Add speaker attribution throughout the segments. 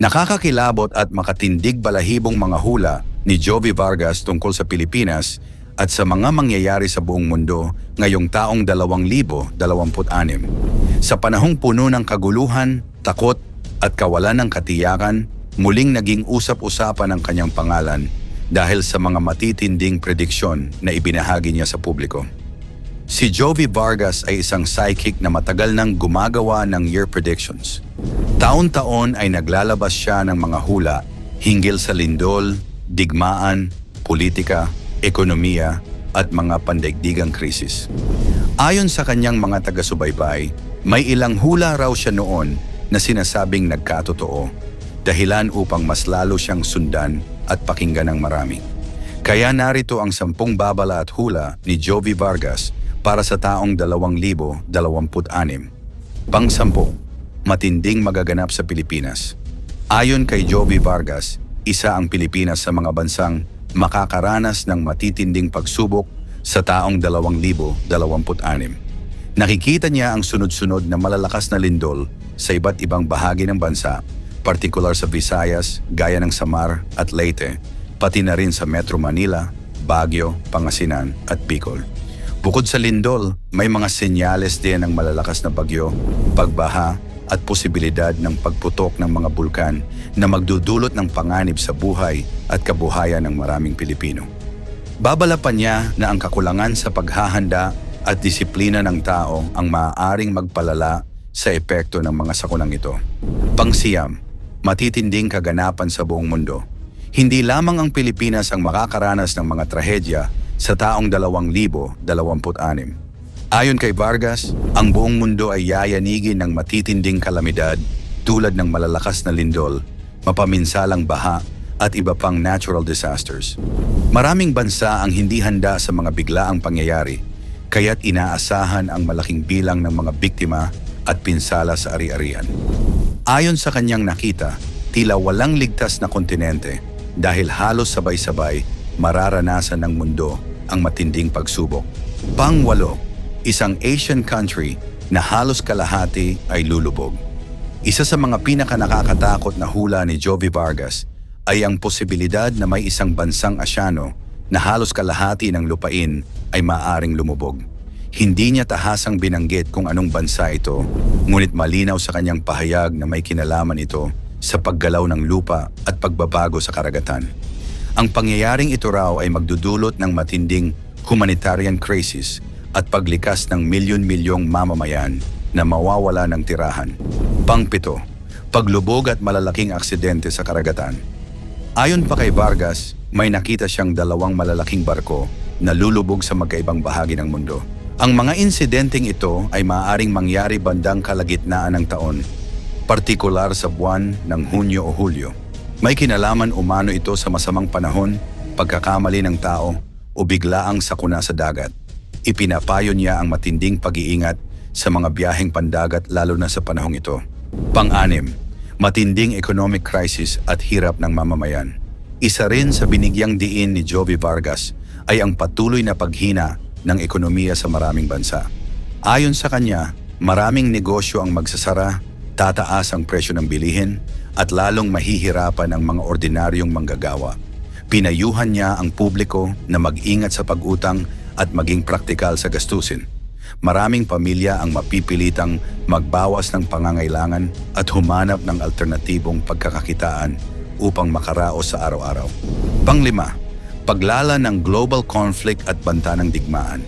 Speaker 1: Nakakakilabot at makatindig balahibong mga hula ni Jovi Vargas tungkol sa Pilipinas at sa mga mangyayari sa buong mundo ngayong taong 2026. Sa panahong puno ng kaguluhan, takot at kawalan ng katiyakan, muling naging usap-usapan ang kanyang pangalan dahil sa mga matitinding prediksyon na ibinahagi niya sa publiko. Si Jovi Vargas ay isang psychic na matagal nang gumagawa ng year predictions. Taon-taon ay naglalabas siya ng mga hula hinggil sa lindol, digmaan, politika, ekonomiya at mga pandaigdigang krisis. Ayon sa kanyang mga taga-subaybay, may ilang hula raw siya noon na sinasabing nagkatotoo, dahilan upang mas lalo siyang sundan at pakinggan ng marami. Kaya narito ang 10 babala at hula ni Jovi Vargas para sa taong 2026. Pang-10, matinding magaganap sa Pilipinas. Ayon kay Jovi Vargas, isa ang Pilipinas sa mga bansang makakaranas ng matitinding pagsubok sa taong 2026. Nakikita niya ang sunod-sunod na malalakas na lindol sa iba't ibang bahagi ng bansa, partikular sa Visayas, gaya ng Samar at Leyte, pati na rin sa Metro Manila, Baguio, Pangasinan at Bicol. Bukod sa lindol, may mga senyales din ng malalakas na bagyo, pagbaha at posibilidad ng pagputok ng mga bulkan na magdudulot ng panganib sa buhay at kabuhayan ng maraming Pilipino. Babalapan niya na ang kakulangan sa paghahanda at disiplina ng tao ang maaaring magpalala sa epekto ng mga sakunang ito. Pang-siyam, matitinding kaganapan sa buong mundo. Hindi lamang ang Pilipinas ang makakaranas ng mga trahedya sa taong 2026. Ayon kay Vargas, ang buong mundo ay yayanigin ng matitinding kalamidad tulad ng malalakas na lindol, mapaminsalang baha at iba pang natural disasters. Maraming bansa ang hindi handa sa mga biglaang pangyayari, kaya't inaasahan ang malaking bilang ng mga biktima at pinsala sa ari-arian. Ayon sa kanyang nakita, tila walang ligtas na kontinente dahil halos sabay-sabay mararanasan ng mundo ang matinding pagsubok. Pang-8, isang Asian country na halos kalahati ay lulubog. Isa sa mga pinaka-nakakatakot na hula ni Jovi Vargas ay ang posibilidad na may isang bansang Asyano na halos kalahati ng lupain ay maaring lumubog. Hindi niya tahasang binanggit kung anong bansa ito, ngunit malinaw sa kanyang pahayag na may kinalaman ito sa paggalaw ng lupa at pagbabago sa karagatan. Ang pangyayaring ito raw ay magdudulot ng matinding humanitarian crisis at paglikas ng milyon-milyong mamamayan na mawawala ng tirahan. Pang-7, paglubog at malalaking aksidente sa karagatan. Ayon pa kay Vargas, may nakita siyang 2 malalaking barko na lulubog sa magkaibang bahagi ng mundo. Ang mga insidenteng ito ay maaaring mangyari bandang kalagitnaan ng taon, partikular sa buwan ng Hunyo o Hulyo. May kinalaman umano ito sa masamang panahon, pagkakamali ng tao o biglaang sakuna sa dagat. Ipinapayo niya ang matinding pag-iingat sa mga biyaheng pandagat lalo na sa panahong ito. Pang-6, matinding economic crisis at hirap ng mamamayan. Isa rin sa binigyang diin ni Jovi Vargas ay ang patuloy na paghina ng ekonomiya sa maraming bansa. Ayon sa kanya, maraming negosyo ang magsasara, tataas ang presyo ng bilihin, at lalong mahihirapan ang mga ordinaryong manggagawa. Pinayuhan niya ang publiko na mag-ingat sa pag-utang at maging praktikal sa gastusin. Maraming pamilya ang mapipilitang magbawas ng pangangailangan at humanap ng alternatibong pagkakakitaan upang makaraos sa araw-araw. Pang-5, paglala ng global conflict at banta ng digmaan.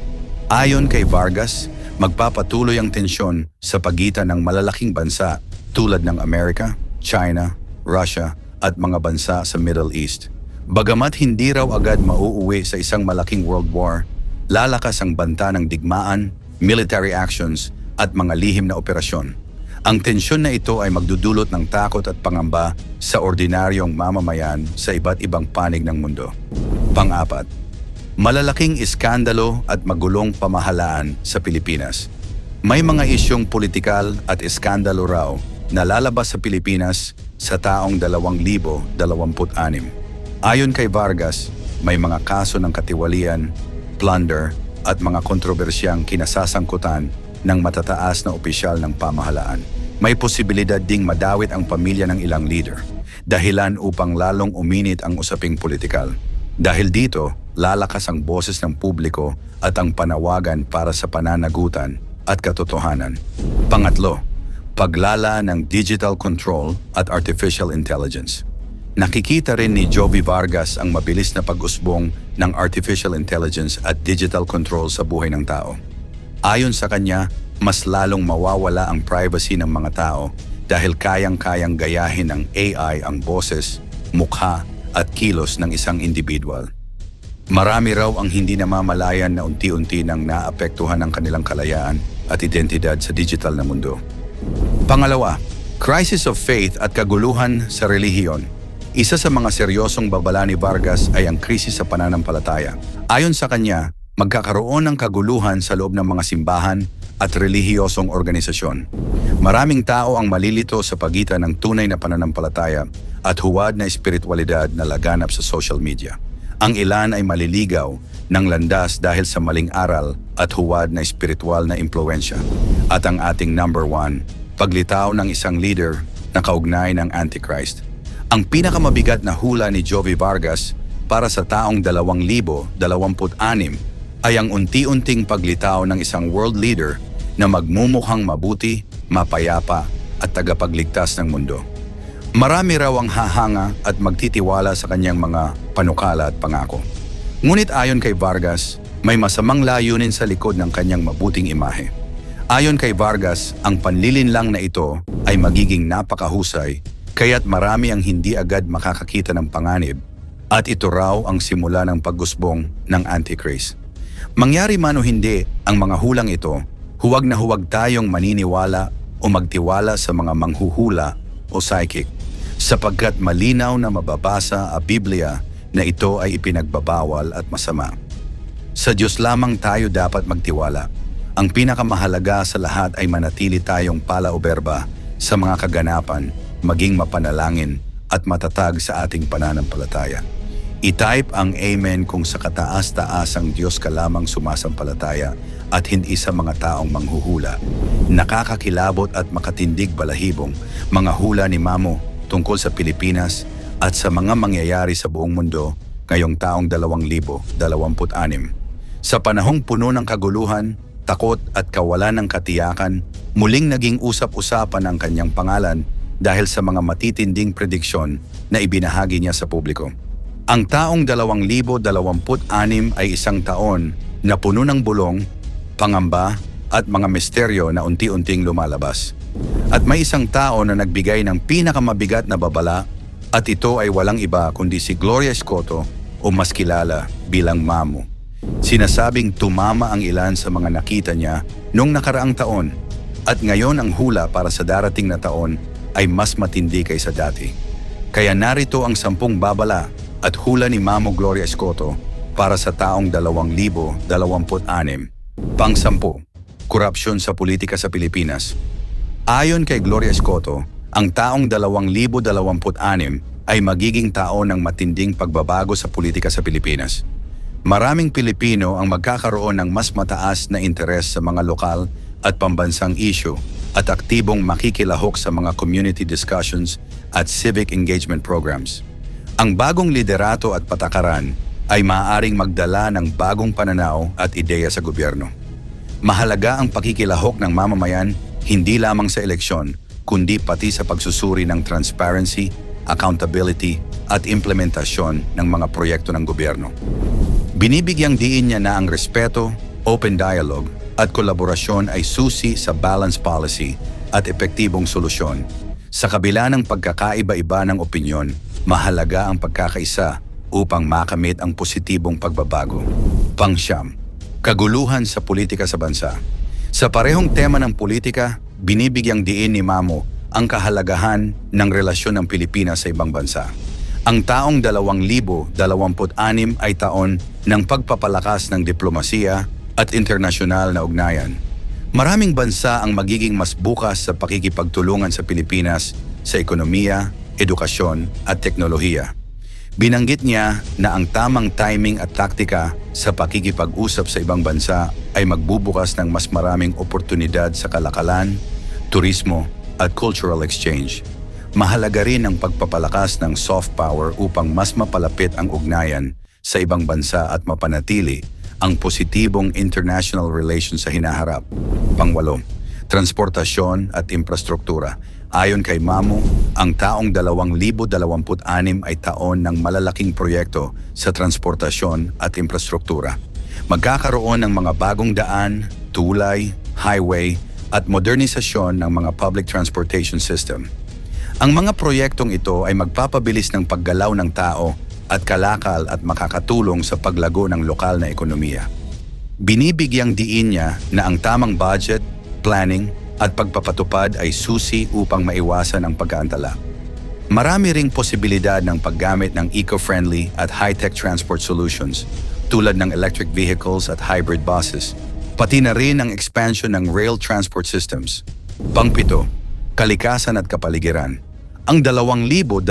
Speaker 1: Ayon kay Vargas, magpapatuloy ang tensyon sa pagitan ng malalaking bansa tulad ng Amerika, China, Russia at mga bansa sa Middle East. Bagamat hindi raw agad mauuwi sa isang malaking world war, lalakas ang banta ng digmaan, military actions at mga lihim na operasyon. Ang tensyon na ito ay magdudulot ng takot at pangamba sa ordinaryong mamamayan sa iba't ibang panig ng mundo. Pang-4, malalaking iskandalo at magulong pamahalaan sa Pilipinas. May mga isyong politikal at iskandalo raw na lalabas sa Pilipinas sa taong 2026. Ayon kay Vargas, may mga kaso ng katiwalian, plunder at mga kontrobersyang kinasasangkutan ng matataas na opisyal ng pamahalaan. May posibilidad ding madawit ang pamilya ng ilang leader. dahilan upang lalong uminit ang usaping politikal. Dahil dito, lalakas ang boses ng publiko at ang panawagan para sa pananagutan at katotohanan. Pangatlo, paglala ng digital control at artificial intelligence. Nakikita rin ni Jovi Vargas ang mabilis na pag-usbong ng artificial intelligence at digital control sa buhay ng tao. Ayon sa kanya, mas lalong mawawala ang privacy ng mga tao dahil kayang-kayang gayahin ng AI ang boses, mukha at kilos ng isang individual. Marami raw ang hindi namamalayan na unti-unti nang naapektuhan ang kanilang kalayaan at identidad sa digital na mundo. Pangalawa, crisis of faith at kaguluhan sa relihiyon. Isa sa mga seryosong babala ni Vargas ay ang krisis sa pananampalataya. Ayon sa kanya, magkakaroon ng kaguluhan sa loob ng mga simbahan at relihiyosong organisasyon. Maraming tao ang malilito sa pagitan ng tunay na pananampalataya at huwad na espiritualidad na laganap sa social media. Ang ilan ay maliligaw ng landas dahil sa maling aral at huwad na espiritual na impluensya. At ang ating number 1, paglitaw ng isang leader na kaugnay ng Antichrist. Ang pinakamabigat na hula ni Jovi Vargas para sa taong 2026 ay ang unti-unting paglitaw ng isang world leader na magmumukhang mabuti, mapayapa at tagapagligtas ng mundo. Marami raw ang hahanga at magtitiwala sa kanyang mga panukala at pangako. Ngunit ayon kay Vargas, may masamang layunin sa likod ng kanyang mabuting imahe. Ayon kay Vargas, ang panlilinlang na ito ay magiging napakahusay kaya't marami ang hindi agad makakakita ng panganib at ito raw ang simula ng pagusbong ng Antichrist. Mangyari man o hindi ang mga hulang ito, huwag na huwag tayong maniniwala o magtiwala sa mga manghuhula o psychic sapagkat malinaw na mababasa ang Biblia na ito ay ipinagbabawal at masama. Sa Diyos lamang tayo dapat magtiwala. Ang pinakamahalaga sa lahat ay manatili tayong palauberba sa mga kaganapan, maging mapanalangin at matatag sa ating pananampalataya. I-type ang Amen kung sa kataas-taasang Diyos ka lamang sumasampalataya at hindi sa mga taong manghuhula. Nakakakilabot at makatindig balahibong mga hula ni Mamo tungkol sa Pilipinas at sa mga mangyayari sa buong mundo ngayong taong 2026. Sa panahong puno ng kaguluhan, takot at kawalan ng katiyakan, muling naging usap-usapan ang kanyang pangalan dahil sa mga matitinding prediksyon na ibinahagi niya sa publiko. Ang taong 2026 ay isang taon na puno ng bulong, pangamba at mga misteryo na unti-unting lumalabas. At may isang tao na nagbigay ng pinakamabigat na babala at ito ay walang iba kundi si Gloria Escoto o mas kilala bilang Mamo. Sinasabing tumama ang ilan sa mga nakita niya noong nakaraang taon at ngayon ang hula para sa darating na taon ay mas matindi kaysa dati. Kaya narito ang 10 babala at hula ni Mamo Gloria Escoto para sa taong 2026. Pang-10, korupsyon sa politika sa Pilipinas. Ayon kay Gloria Escoto, ang taong 2026 ay magiging taon ng matinding pagbabago sa politika sa Pilipinas. Maraming Pilipino ang magkakaroon ng mas mataas na interes sa mga lokal at pambansang issue at aktibong makikilahok sa mga community discussions at civic engagement programs. Ang bagong liderato at patakaran ay maaaring magdala ng bagong pananaw at ideya sa gobyerno. Mahalaga ang pakikilahok ng mamamayan hindi lamang sa eleksyon, kundi pati sa pagsusuri ng transparency, accountability at implementasyon ng mga proyekto ng gobyerno. Binibigyang diin niya na ang respeto, open dialogue at kolaborasyon ay susi sa balanced policy at epektibong solusyon. Sa kabila ng pagkakaiba-iba ng opinyon, mahalaga ang pagkakaisa upang makamit ang positibong pagbabago. Pang-9, kaguluhan sa politika sa bansa. Sa parehong tema ng politika, binibigyang diin ni Mamo ang kahalagahan ng relasyon ng Pilipinas sa ibang bansa. Ang taong 2026 ay taon ng pagpapalakas ng diplomasiya at internasyonal na ugnayan. Maraming bansa ang magiging mas bukas sa pakikipagtulungan sa Pilipinas sa ekonomiya, edukasyon at teknolohiya. Binanggit niya na ang tamang timing at taktika sa pakikipag-usap sa ibang bansa ay magbubukas ng mas maraming oportunidad sa kalakalan, turismo at cultural exchange. Mahalaga rin ang pagpapalakas ng soft power upang mas mapalapit ang ugnayan sa ibang bansa at mapanatili ang positibong international relations sa hinaharap. Pangwalo, transportasyon at infrastruktura. Ayon kay Mamu, ang taong 2026 ay taon ng malalaking proyekto sa transportasyon at infrastruktura. Magkakaroon ng mga bagong daan, tulay, highway at modernisasyon ng mga public transportation system. Ang mga proyektong ito ay magpapabilis ng paggalaw ng tao at kalakal at makakatulong sa paglago ng lokal na ekonomiya. Binibigyang diin niya na ang tamang budget, planning at pagpapatupad ay susi upang maiwasan ang pagkaantala. Marami ring posibilidad ng paggamit ng eco-friendly at high-tech transport solutions tulad ng electric vehicles at hybrid buses, pati na rin ang expansion ng rail transport systems. Pangpito, kalikasan at kapaligiran. Ang 2026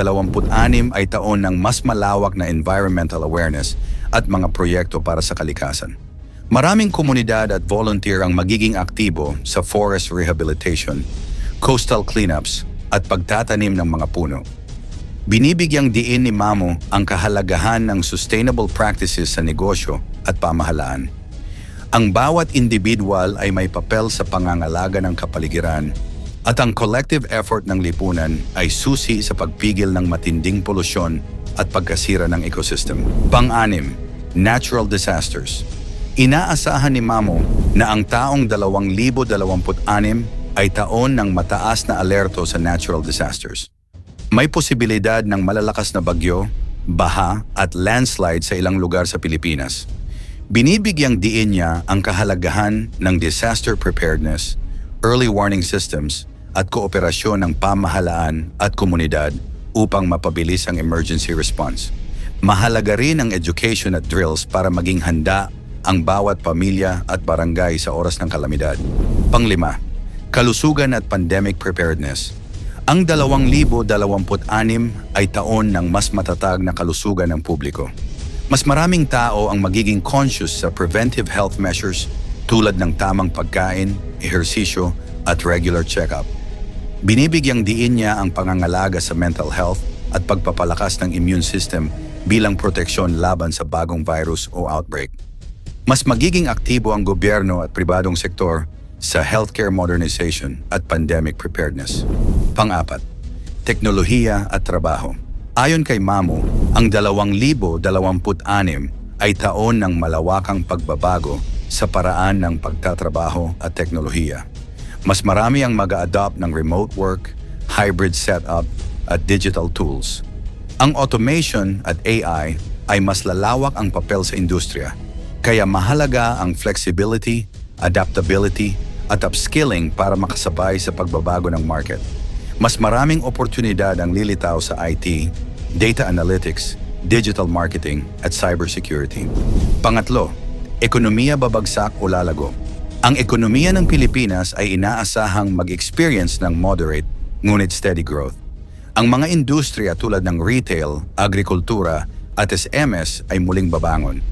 Speaker 1: ay taon ng mas malawak na environmental awareness at mga proyekto para sa kalikasan. Maraming komunidad at volunteer ang magiging aktibo sa forest rehabilitation, coastal cleanups at pagtatanim ng mga puno. Binibigyang diin ni Mamu ang kahalagahan ng sustainable practices sa negosyo at pamahalaan. Ang bawat individual ay may papel sa pangangalaga ng kapaligiran at ang collective effort ng lipunan ay susi sa pagpigil ng matinding polusyon at pagkasira ng ecosystem. Pang-anim, natural disasters. Inaasahan ni Mamu na ang taong 2026 ay taon ng mataas na alerto sa natural disasters. May posibilidad ng malalakas na bagyo, baha at landslide sa ilang lugar sa Pilipinas. Binibigyang diin niya ang kahalagahan ng disaster preparedness, early warning systems, at kooperasyon ng pamahalaan at komunidad upang mapabilis ang emergency response. Mahalaga rin ang education at drills para maging handa ang bawat pamilya at barangay sa oras ng kalamidad. Panglima, kalusugan at pandemic preparedness. Ang 2026 ay taon ng mas matatag na kalusugan ng publiko. Mas maraming tao ang magiging conscious sa preventive health measures tulad ng tamang pagkain, ehersisyo at regular check-up. Binibigyang diin niya ang pangangalaga sa mental health at pagpapalakas ng immune system bilang proteksyon laban sa bagong virus o outbreak. Mas magiging aktibo ang gobyerno at pribadong sektor sa healthcare modernization at pandemic preparedness. Pang-apat, teknolohiya at trabaho. Ayon kay Mamu, ang 2026 ay taon ng malawakang pagbabago sa paraan ng pagtatrabaho at teknolohiya. Mas marami ang mag-a-adopt ng remote work, hybrid setup at digital tools. Ang automation at AI ay mas lalawak ang papel sa industriya, kaya mahalaga ang flexibility, adaptability at upskilling para makasabay sa pagbabago ng market. Mas maraming oportunidad ang lilitaw sa IT, data analytics, digital marketing at cybersecurity. Pangatlo, ekonomiya babagsak o lalago. Ang ekonomiya ng Pilipinas ay inaasahang mag-experience ng moderate ngunit steady growth. Ang mga industriya tulad ng retail, agrikultura at SMS ay muling babangon.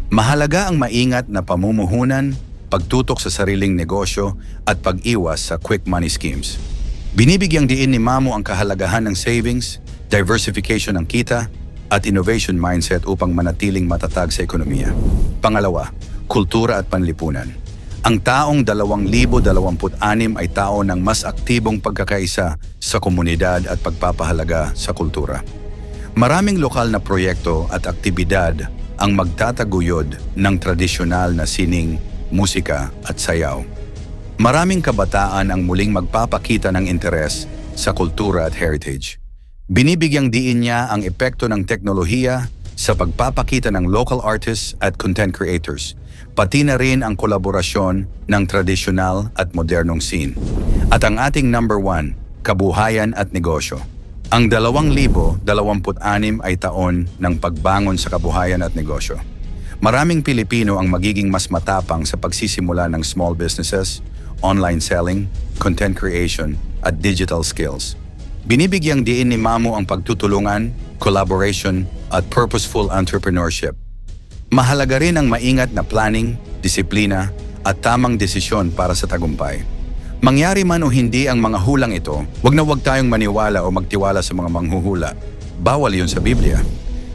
Speaker 1: Mahalaga ang maingat na pamumuhunan, pagtutok sa sariling negosyo at pag-iwas sa quick money schemes. Binibigyang diin ni Mamu ang kahalagahan ng savings, diversification ng kita at innovation mindset upang manatiling matatag sa ekonomiya. Pangalawa, kultura at panlipunan. Ang taong 2026 ay taon ng mas aktibong pagkakaisa sa komunidad at pagpapahalaga sa kultura. Maraming lokal na proyekto at aktibidad ang magtataguyod ng tradisyonal na sining, musika at sayaw. Maraming kabataan ang muling magpapakita ng interes sa kultura at heritage. Binibigyang diin niya ang epekto ng teknolohiya sa pagpapakita ng local artists at content creators, pati na rin ang kolaborasyon ng tradisyonal at modernong scene. At ang ating number 1, kabuhayan at negosyo. Ang 2026 ay taon ng pagbangon sa kabuhayan at negosyo. Maraming Pilipino ang magiging mas matapang sa pagsisimula ng small businesses, online selling, content creation at digital skills. Binibigyang diin ni Mamu ang pagtutulungan, collaboration at purposeful entrepreneurship. Mahalaga rin ang maingat na planning, disiplina at tamang desisyon para sa tagumpay. Mangyari man o hindi ang mga hulang ito, wag tayong maniwala o magtiwala sa mga manghuhula. Bawal yun sa Biblia.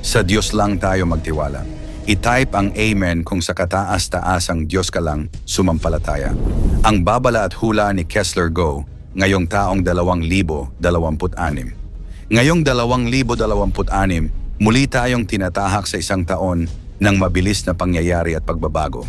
Speaker 1: Sa Diyos lang tayo magtiwala. I-type ang Amen kung sa kataas-taasang Diyos ka lang sumampalataya. Ang babala at hula ni Kessler Go ngayong taong 2026. Ngayong 2026, muli tayong tinatahak sa isang taon ng mabilis na pangyayari at pagbabago.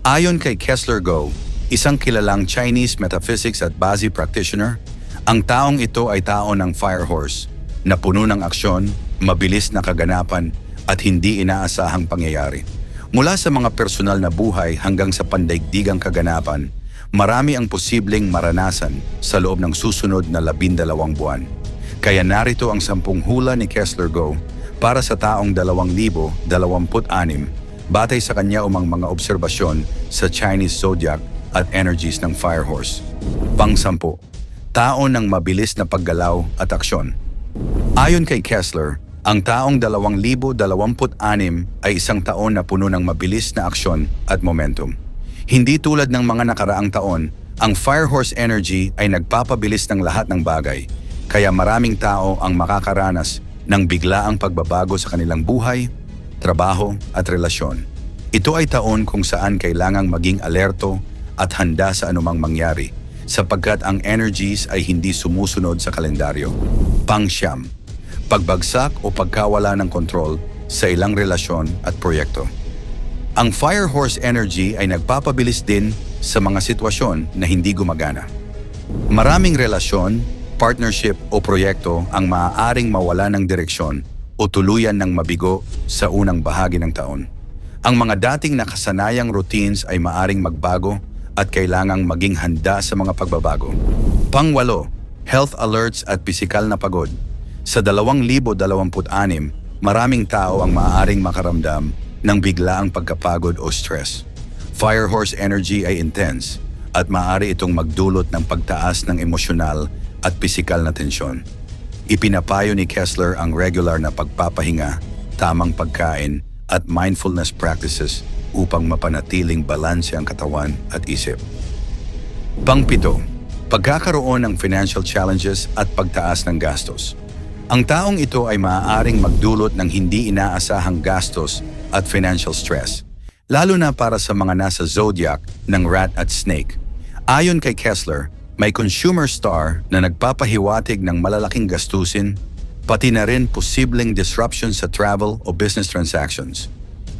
Speaker 1: Ayon kay Kessler Go, isang kilalang Chinese metaphysics at Bazi practitioner, ang taong ito ay tao ng fire horse, na puno ng aksyon, mabilis na kaganapan at hindi inaasahang pangyayari. Mula sa mga personal na buhay hanggang sa pandaigdigang kaganapan, marami ang posibleng maranasan sa loob ng susunod na 12 buwan. Kaya narito ang 10 hula ni Kessler Go para sa taong 2026 batay sa kanya umang mga obserbasyon sa Chinese zodiac at energies ng fire horse. Pang-10, taon ng mabilis na paggalaw at aksyon. Ayon kay Kessler, ang taong 2026 ay isang taon na puno ng mabilis na aksyon at momentum. Hindi tulad ng mga nakaraang taon, ang fire horse energy ay nagpapabilis ng lahat ng bagay, kaya maraming tao ang makakaranas ng biglaang pagbabago sa kanilang buhay, trabaho at relasyon. Ito ay taon kung saan kailangang maging alerto at handa sa anumang mangyari, sapagkat ang energies ay hindi sumusunod sa kalendaryo. Pang-9, pagbagsak o pagkawala ng kontrol sa ilang relasyon at proyekto. Ang fire horse energy ay nagpapabilis din sa mga sitwasyon na hindi gumagana. Maraming relasyon, partnership o proyekto ang maaaring mawala ng direksyon o tuluyan ng mabigo sa unang bahagi ng taon. Ang mga dating nakasanayang routines ay maaaring magbago at kailangang maging handa sa mga pagbabago. Pang-8, health alerts at pisikal na pagod. Sa 2026, maraming tao ang maaaring makaramdam ng biglaang pagkapagod o stress. Fire horse energy ay intense at maaari itong magdulot ng pagtaas ng emosyonal at pisikal na tensyon. Ipinapayo ni Kessler ang regular na pagpapahinga, tamang pagkain at mindfulness practices upang mapanatiling balanse ang katawan at isip. Pang-7, pagkakaroon ng financial challenges at pagtaas ng gastos. Ang taong ito ay maaaring magdulot ng hindi inaasahang gastos at financial stress, lalo na para sa mga nasa zodiac ng rat at snake. Ayon kay Kessler, may consumer star na nagpapahiwatig ng malalaking gastusin, pati na rin posibleng disruption sa travel o business transactions.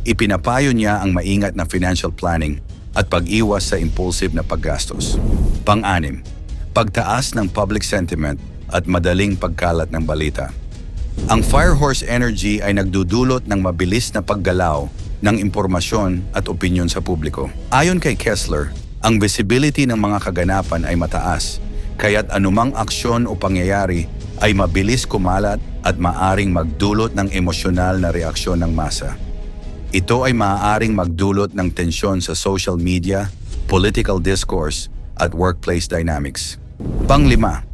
Speaker 1: Ipinapayo niya ang maingat na financial planning at pag-iwas sa impulsive na paggastos. Pang-6, pagtaas ng public sentiment at madaling pagkalat ng balita. Ang fire horse energy ay nagdudulot ng mabilis na paggalaw ng impormasyon at opinyon sa publiko. Ayon kay Kessler, ang visibility ng mga kaganapan ay mataas, kaya't anumang aksyon o pangyayari ay mabilis kumalat at maaring magdulot ng emosyonal na reaksyon ng masa. Ito ay maaaring magdulot ng tensyon sa social media, political discourse at workplace dynamics. Pang-5,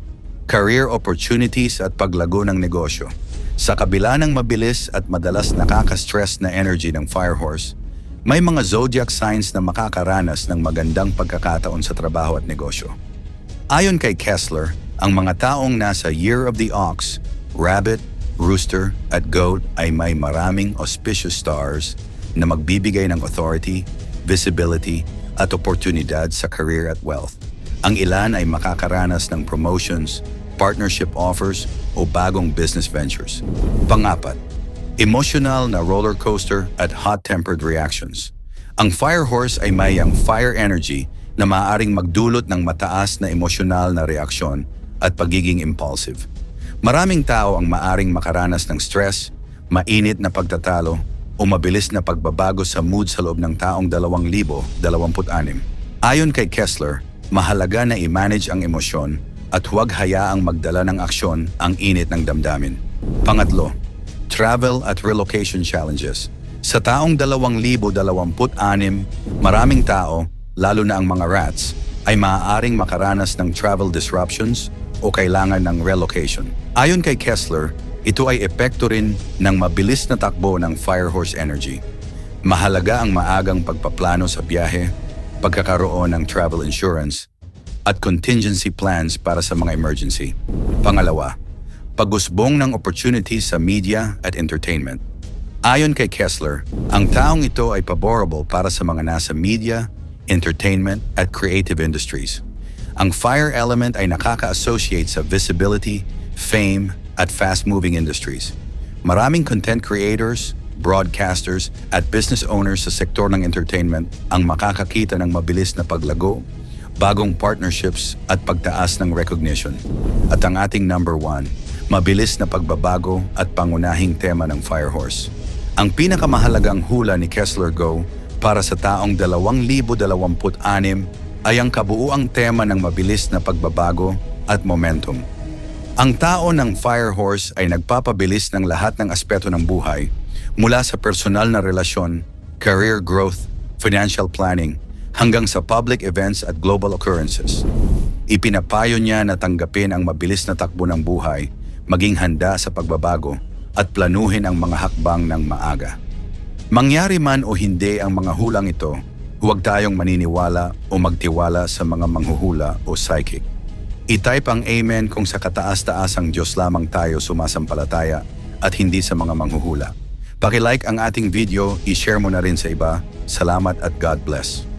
Speaker 1: career opportunities at paglago ng negosyo. Sa kabila ng mabilis at madalas nakaka-stress na energy ng fire horse, may mga zodiac signs na makakaranas ng magandang pagkakataon sa trabaho at negosyo. Ayon kay Kessler, ang mga taong nasa Year of the Ox, Rabbit, Rooster at Goat ay may maraming auspicious stars na magbibigay ng authority, visibility at oportunidad sa career at wealth. Ang ilan ay makakaranas ng promotions, partnership offers o bagong business ventures. Pang-4, emotional na roller coaster at hot-tempered reactions. Ang fire horse ay may ang fire energy na maaaring magdulot ng mataas na emosyonal na reaksyon at pagiging impulsive. Maraming tao ang maaaring makaranas ng stress, mainit na pagtatalo o mabilis na pagbabago sa mood sa loob ng taong 2026. Ayon kay Kessler, mahalaga na i-manage ang emosyon at huwag hayaang magdala ng aksyon ang init ng damdamin. Pang-5, travel at relocation challenges. Sa taong 2026, maraming tao, lalo na ang mga rats, ay maaaring makaranas ng travel disruptions o kailangan ng relocation. Ayon kay Kessler, ito ay epekto rin ng mabilis na takbo ng fire horse energy. Mahalaga ang maagang pagpaplano sa biyahe, pagkakaroon ng travel insurance, at contingency plans para sa mga emergency. Pangalawa, pag-usbong ng opportunities sa media at entertainment. Ayon kay Kessler, ang taong ito ay favorable para sa mga nasa media, entertainment at creative industries. Ang fire element ay nakaka-associate sa visibility, fame at fast-moving industries. Maraming content creators, broadcasters at business owners sa sektor ng entertainment ang makakakita ng mabilis na paglago, bagong partnerships at pagtaas ng recognition. At ang ating number 1, mabilis na pagbabago at pangunahing tema ng Firehorse. Ang pinakamahalagang hula ni Kessler Go para sa taong 2026 ay ang kabuuang tema ng mabilis na pagbabago at momentum. Ang tao ng Firehorse ay nagpapabilis ng lahat ng aspeto ng buhay, mula sa personal na relasyon, career growth, financial planning, hanggang sa public events at global occurrences. Ipinapayo niya na tanggapin ang mabilis na takbo ng buhay, maging handa sa pagbabago, at planuhin ang mga hakbang ng maaga. Mangyari man o hindi ang mga hulang ito, huwag tayong maniniwala o magtiwala sa mga manghuhula o psychic. I-type ang amen kung sa kataas-taasang Diyos lamang tayo sumasampalataya at hindi sa mga manghuhula. Paki-like ang ating video, i-share mo na rin sa iba. Salamat at God bless.